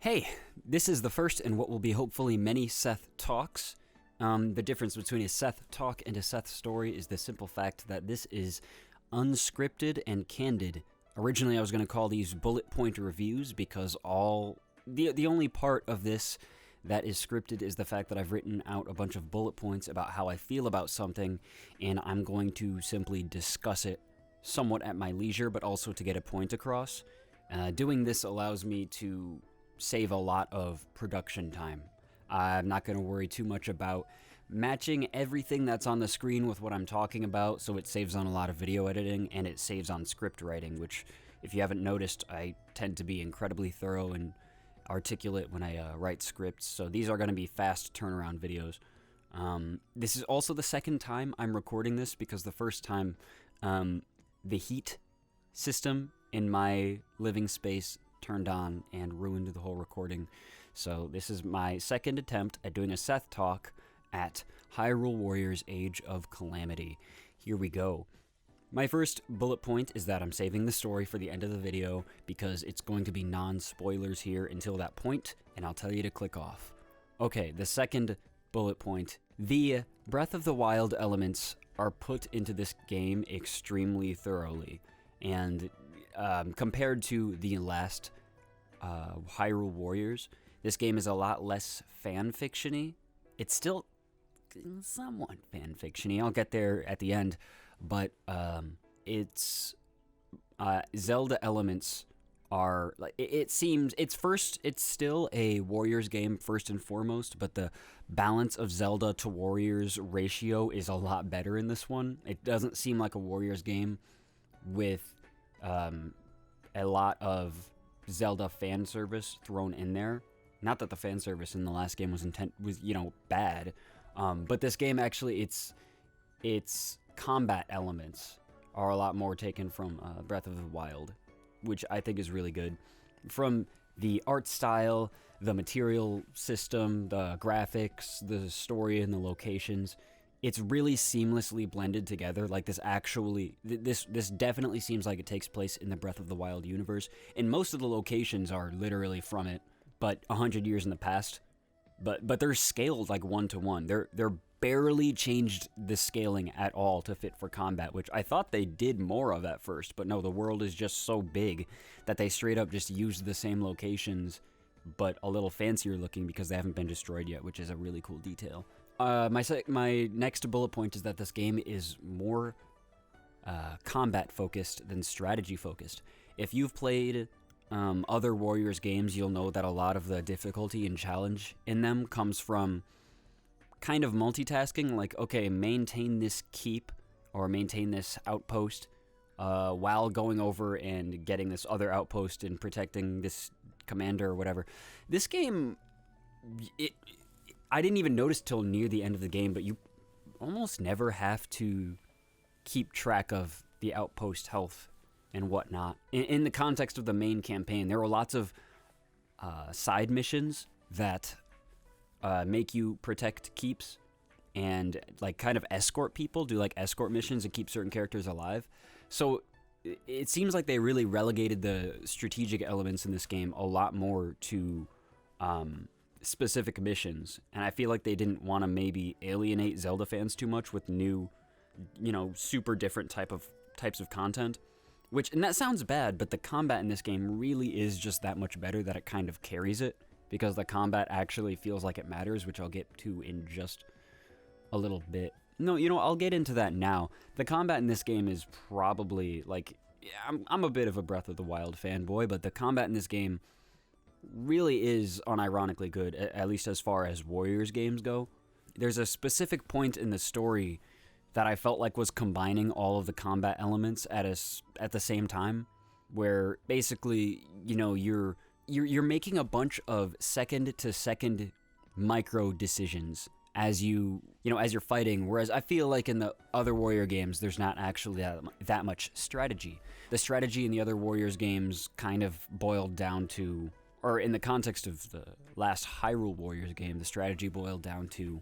Hey, this is the first in what will be hopefully many Seth Talks. The difference between a Seth Talk and a Seth Story is the simple fact that this is unscripted and candid. Originally, I was going to call these bullet point reviews because the only part of this that is scripted is the fact that I've written out a bunch of bullet points about how I feel about something, and I'm going to simply discuss it somewhat at my leisure, but also to get a point across. Doing this allows me to save a lot of production time. I'm not going to worry too much about matching everything that's on the screen with what I'm talking about, so it saves on a lot of video editing, and it saves on script writing, which, if you haven't noticed, I tend to be incredibly thorough and articulate when I write scripts, so these are going to be fast turnaround videos. This is also the second time I'm recording this, because the first time, the heat system in my living space turned on and ruined the whole recording. So this is my second attempt at doing a Seth Talk at Hyrule Warriors Age of Calamity. Here we go. My first bullet point is that I'm saving the story for the end of the video because it's going to be non-spoilers here until that point, and I'll tell you to click off. Okay, the second bullet point. The Breath of the Wild elements are put into this game extremely thoroughly, and compared to the last Hyrule Warriors, this game is a lot less fan-fiction-y. It's still somewhat fan-fiction-y. I'll get there at the end, but it's Zelda elements are like it seems it's still a Warriors game first and foremost, but the balance of Zelda to Warriors ratio is a lot better in this one. It doesn't seem like a Warriors game with a lot of Zelda fan service thrown in there. Not that the fan service in the last game was bad, but this game actually its combat elements are a lot more taken from Breath of the Wild, which I think is really good. From the art style, the material system, the graphics, the story, and the locations, it's really seamlessly blended together. Like this definitely seems like it takes place in the Breath of the Wild universe, and most of the locations are literally from it, but 100 years in the past. But they're scaled like 1-to-1. They're barely changed the scaling at all to fit for combat, which I thought they did more of at first, but no, the world is just so big that they straight up just used the same locations, but a little fancier looking because they haven't been destroyed yet, which is a really cool detail. My next bullet point is that this game is more combat focused than strategy focused. If you've played other Warriors games, you'll know that a lot of the difficulty and challenge in them comes from kind of multitasking, like, okay, maintain this keep or maintain this outpost while going over and getting this other outpost and protecting this commander or whatever. This game, I didn't even notice till near the end of the game, but you almost never have to keep track of the outpost health and whatnot. In the context of the main campaign, there are lots of side missions that make you protect keeps and like kind of escort people, do like escort missions and keep certain characters alive. So it seems like they really relegated the strategic elements in this game a lot more to specific missions, and I feel like they didn't want to maybe alienate Zelda fans too much with new, super different types of content. And that sounds bad, but the combat in this game really is just that much better that it kind of carries it, because the combat actually feels like it matters, which I'll get to in just a little bit. No, I'll get into that now. The combat in this game is probably, like, I'm a bit of a Breath of the Wild fanboy, but the combat in this game really is unironically good, at least as far as Warriors games go. There's a specific point in the story that I felt like was combining all of the combat elements at the same time, where basically, you're making a bunch of second to second micro decisions as you're fighting, whereas I feel like in the other Warrior games there's not actually that much strategy. The strategy in the other Warriors games kind of boiled down to, or in the context of the last Hyrule Warriors game, the strategy boiled down to,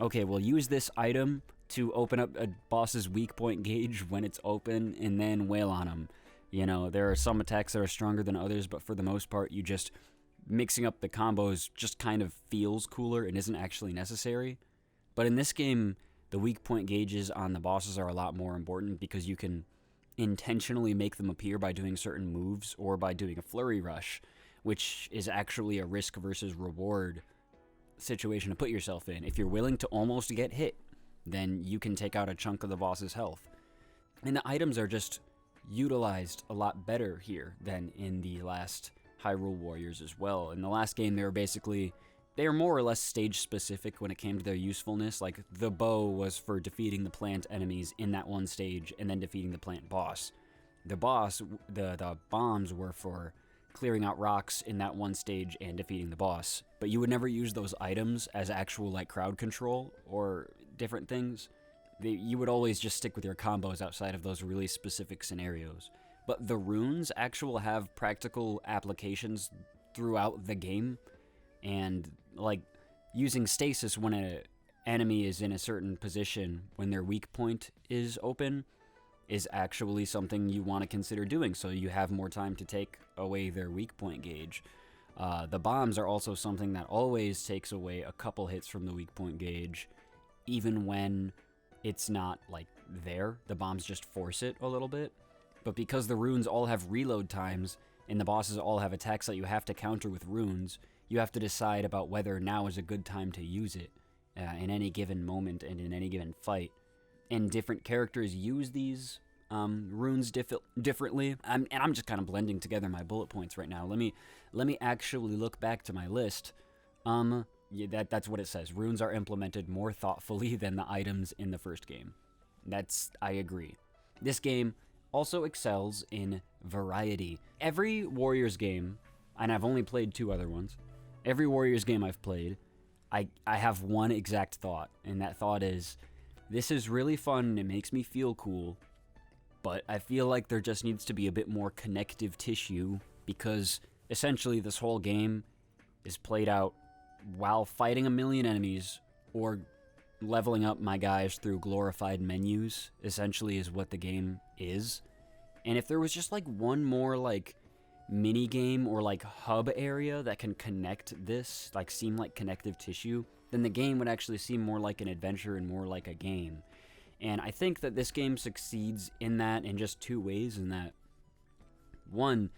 okay, we'll use this item to open up a boss's weak point gauge when it's open, and then wail on him. There are some attacks that are stronger than others, but for the most part, you just mixing up the combos just kind of feels cooler and isn't actually necessary. But in this game, the weak point gauges on the bosses are a lot more important because you can intentionally make them appear by doing certain moves or by doing a flurry rush, which is actually a risk versus reward situation to put yourself in. If you're willing to almost get hit, then you can take out a chunk of the boss's health. And the items are just utilized a lot better here than in the last Hyrule Warriors as well. In the last game, they were more or less stage specific when it came to their usefulness. Like, the bow was for defeating the plant enemies in that one stage and then defeating the plant boss. The bombs were for clearing out rocks in that one stage and defeating the boss. But you would never use those items as actual, like, crowd control or different things. You would always just stick with your combos outside of those really specific scenarios. But the runes actually have practical applications throughout the game. And, like, using stasis when an enemy is in a certain position when their weak point is open is actually something you want to consider doing, so you have more time to take away their weak point gauge. The bombs are also something that always takes away a couple hits from the weak point gauge, even when it's not, like, there. The bombs just force it a little bit. But because the runes all have reload times, and the bosses all have attacks that you have to counter with runes, you have to decide about whether now is a good time to use it in any given moment and in any given fight. And different characters use these runes differently. And I'm just kind of blending together my bullet points right now. Let me actually look back to my list. Yeah, that's what it says. Runes are implemented more thoughtfully than the items in the first game. I agree. This game also excels in variety. Every Warriors game, and I've only played 2 other ones, every Warriors game I've played, I have one exact thought, and that thought is, this is really fun and it makes me feel cool, but I feel like there just needs to be a bit more connective tissue, because essentially this whole game is played out while fighting a million enemies or leveling up my guys through glorified menus, essentially, is what the game is. And if there was just, like, one more, like, mini game or, like, hub area that can connect this, like, seem like connective tissue, then the game would actually seem more like an adventure and more like a game. And I think that this game succeeds in that in just 2 ways. In that, one,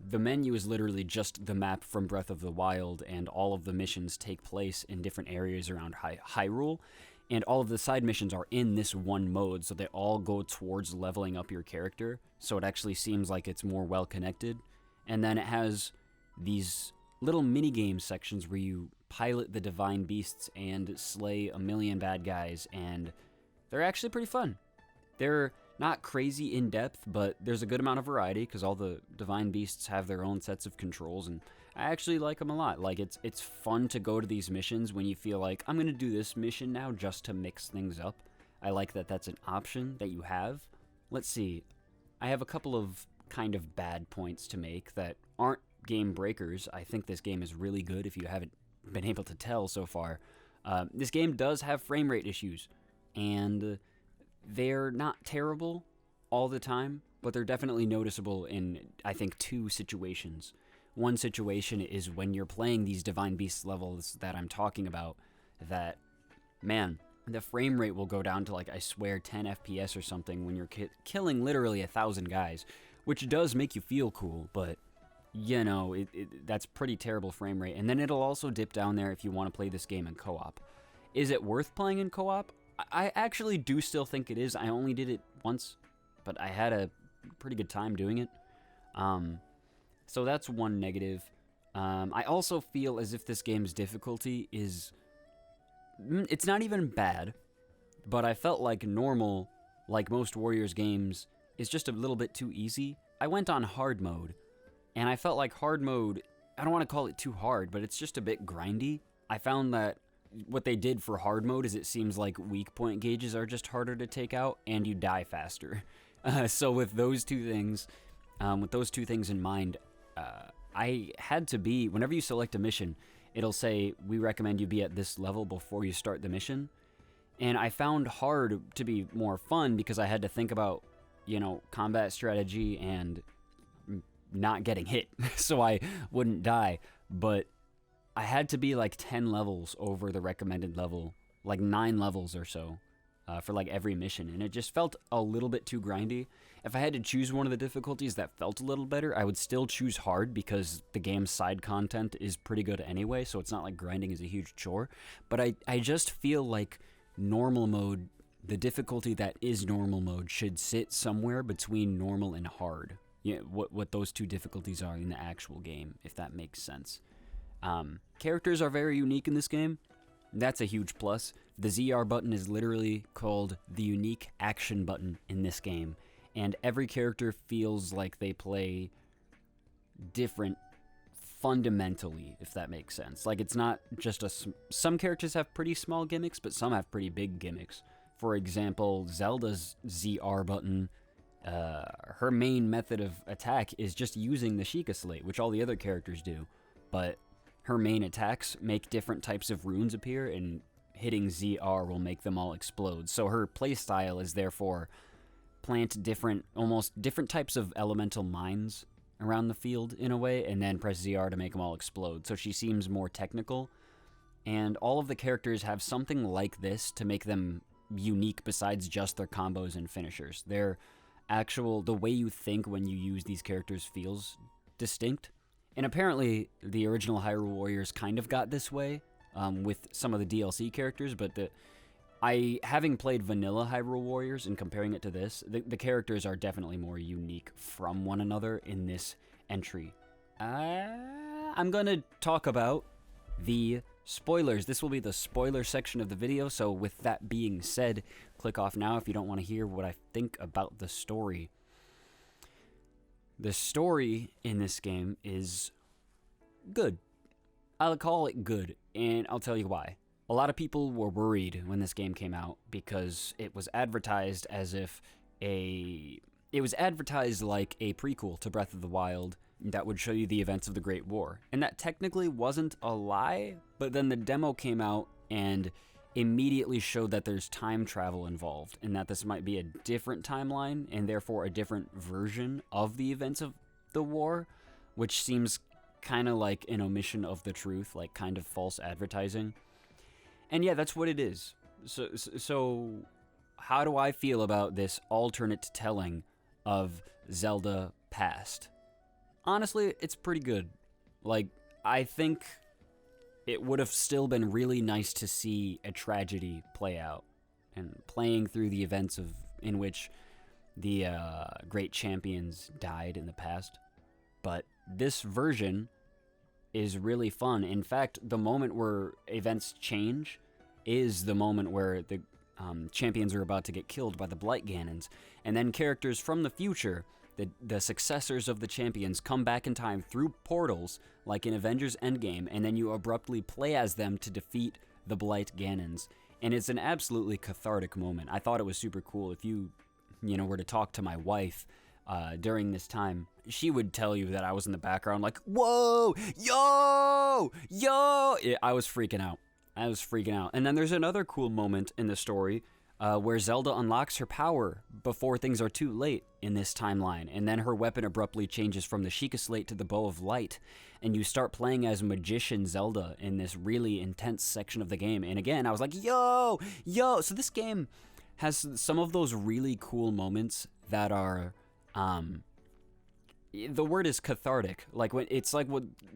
the menu is literally just the map from Breath of the Wild, and all of the missions take place in different areas around Hyrule, and all of the side missions are in this one mode, so they all go towards leveling up your character, so it actually seems like it's more well-connected. And then it has these little mini-game sections where you pilot the divine beasts and slay a million bad guys, and they're actually pretty fun. They're not crazy in-depth, but there's a good amount of variety, because all the divine beasts have their own sets of controls, and I actually like them a lot. Like, it's fun to go to these missions when you feel like, I'm going to do this mission now just to mix things up. I like that that's an option that you have. Let's see. I have a couple of kind of bad points to make that aren't game breakers. I think this game is really good if you haven't been able to tell so far. This game does have frame rate issues, and they're not terrible all the time, but they're definitely noticeable in, I think, 2 situations. One situation is when you're playing these Divine Beast levels that I'm talking about, that, man, the frame rate will go down to, like, I swear, 10 FPS or something when you're killing literally 1,000 guys, which does make you feel cool, but, you know, that's pretty terrible frame rate. And then it'll also dip down there if you want to play this game in co-op. Is it worth playing in co-op? I actually do still think it is. I only did it once, but I had a pretty good time doing it. So that's one negative. I also feel as if this game's difficulty is... It's not even bad, but I felt like normal, like most Warriors games, is just a little bit too easy. I went on hard mode, and I felt like hard mode, I don't want to call it too hard, but it's just a bit grindy. I found that what they did for hard mode is it seems like weak point gauges are just harder to take out, and you die faster. So with those two things in mind, I had to be, whenever you select a mission, it'll say, we recommend you be at this level before you start the mission. And I found hard to be more fun because I had to think about, you know, combat strategy and not getting hit so I wouldn't die. but I had to be like 10 levels over the recommended level, like 9 levels or so, for like every mission, and it just felt a little bit too grindy. If I had to choose one of the difficulties that felt a little better, I would still choose hard because the game's side content is pretty good anyway, so it's not like grinding is a huge chore. But I just feel like normal mode, the difficulty that is normal mode, should sit somewhere between normal and hard. Yeah, what those two difficulties are in the actual game, if that makes sense. Characters are very unique in this game. That's a huge plus. The ZR button is literally called the unique action button in this game, and every character feels like they play different fundamentally, if that makes sense. Like, it's not just some characters have pretty small gimmicks, but some have pretty big gimmicks. For example, Zelda's ZR button, her main method of attack is just using the Sheikah Slate, which all the other characters do, but her main attacks make different types of runes appear, and hitting ZR will make them all explode. So her playstyle is therefore plant almost different types of elemental mines around the field in a way, and then press ZR to make them all explode. So she seems more technical, and all of the characters have something like this to make them unique besides just their combos and finishers. The way you think when you use these characters feels distinct. And apparently, the original Hyrule Warriors kind of got this way with some of the DLC characters, but having played vanilla Hyrule Warriors and comparing it to this, the characters are definitely more unique from one another in this entry. I'm going to talk about the spoilers. This will be the spoiler section of the video, so with that being said, click off now if you don't want to hear what I think about the story. The story in this game is good. I'll call it good, and I'll tell you why. A lot of people were worried when this game came out because it was advertised as if it was advertised like a prequel to Breath of the Wild that would show you the events of the Great War. And that technically wasn't a lie, but then the demo came out and immediately showed that there's time travel involved and that this might be a different timeline and therefore a different version of the events of the war, which seems kind of like an omission of the truth, like kind of false advertising. And yeah, that's what it is. So how do I feel about this alternate telling of Zelda past? Honestly, it's pretty good. Like, I think it would have still been really nice to see a tragedy play out and playing through the events in which the great champions died in the past. But this version is really fun. In fact, the moment where events change is the moment where the champions are about to get killed by the Blight Ganons, and then characters from the future, the successors of the champions, come back in time through portals, like in Avengers Endgame, and then you abruptly play as them to defeat the Blight Ganons. And it's an absolutely cathartic moment. I thought it was super cool. If you were to talk to my wife during this time, she would tell you that I was in the background like, whoa, yo! I was freaking out. And then there's another cool moment in the story where Zelda unlocks her power before things are too late in this timeline, and then her weapon abruptly changes from the Sheikah Slate to the Bow of Light, and you start playing as Magician Zelda in this really intense section of the game. And again, I was like, yo! So this game has some of those really cool moments that are, the word is cathartic. Like, when it's like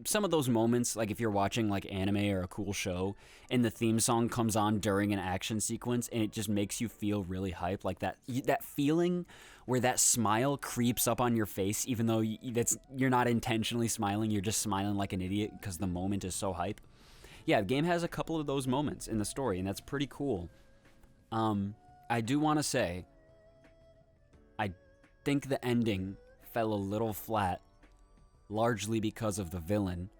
some of those moments, like if you're watching like anime or a cool show and the theme song comes on during an action sequence and it just makes you feel really hype, like that feeling where that smile creeps up on your face even though you're not intentionally smiling, you're just smiling like an idiot because the moment is so hype. Yeah, the game has a couple of those moments in the story, and that's pretty cool. I do want to say, I think the ending fell a little flat, largely because of the villain.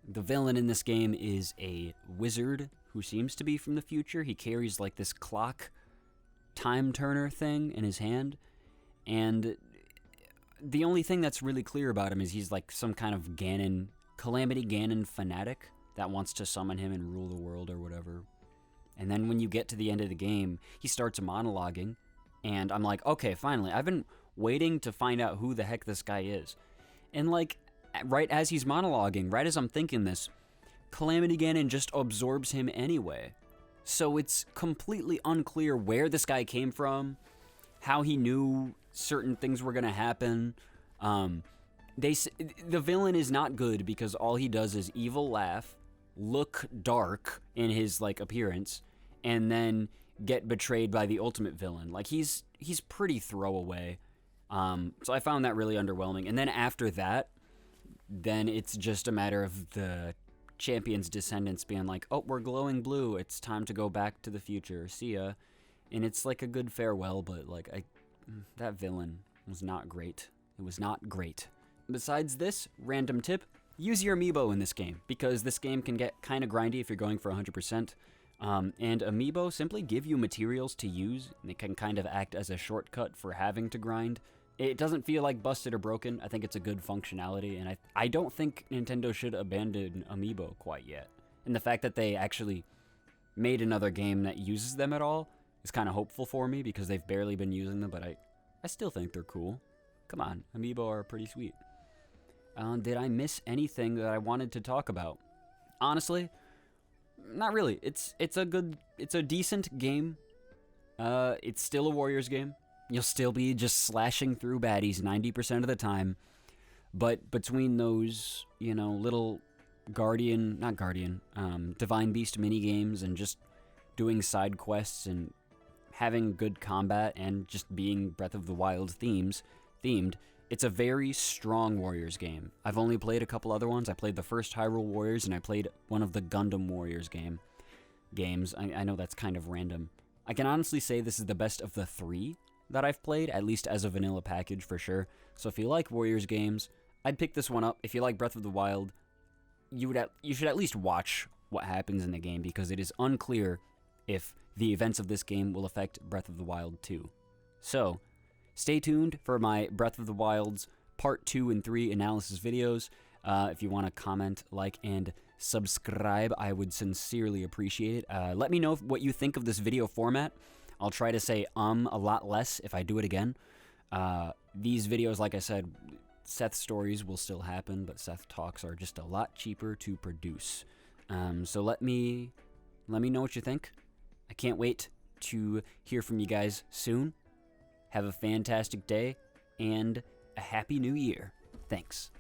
The villain in this game is a wizard who seems to be from the future. He carries like this clock time turner thing in his hand, and the only thing that's really clear about him is he's like some kind of Calamity Ganon fanatic that wants to summon him and rule the world or whatever. And then when you get to the end of the game, he starts monologuing, and I'm like, okay, finally. I've been waiting to find out who the heck this guy is. And like, right as he's monologuing, right as I'm thinking this, Calamity Ganon just absorbs him anyway. So it's completely unclear where this guy came from, how he knew certain things were gonna happen. The villain is not good because all he does is evil laugh, look dark in his like appearance, and then get betrayed by the ultimate villain. Like he's pretty throwaway. So I found that really underwhelming. And then after that, then it's just a matter of the champion's descendants being like, oh, we're glowing blue. It's time to go back to the future. See ya. And it's like a good farewell, but like that villain was not great. It was not great. Besides this, random tip, use your amiibo in this game, because this game can get kind of grindy if you're going for 100%. And amiibo simply give you materials to use, and they can kind of act as a shortcut for having to grind. It doesn't feel like busted or broken. I think it's a good functionality, and I don't think Nintendo should abandon amiibo quite yet. And the fact that they actually made another game that uses them at all is kind of hopeful for me, because they've barely been using them, but I still think they're cool. Come on, amiibo are pretty sweet. Did I miss anything that I wanted to talk about? Honestly, not really. It's a decent game. It's still a Warriors game. You'll still be just slashing through baddies 90% of the time. But between those, little Divine Beast mini games and just doing side quests and having good combat and just being Breath of the Wild themed, it's a very strong Warriors game. I've only played a couple other ones. I played the first Hyrule Warriors, and I played one of the Gundam Warriors games. I know that's kind of random. I can honestly say this is the best of the 3 that I've played, at least as a vanilla package for sure. So if you like Warriors games, I'd pick this one up. If you like Breath of the Wild, you should at least watch what happens in the game, because it is unclear if the events of this game will affect Breath of the Wild 2. So, stay tuned for my Breath of the Wild's Part 2 and 3 analysis videos. If you want to comment, like, and subscribe, I would sincerely appreciate it. Let me know what you think of this video format. I'll try to say a lot less if I do it again. These videos, like I said, Seth stories will still happen, but Seth talks are just a lot cheaper to produce. So let me know what you think. I can't wait to hear from you guys soon. Have a fantastic day and a happy new year. Thanks.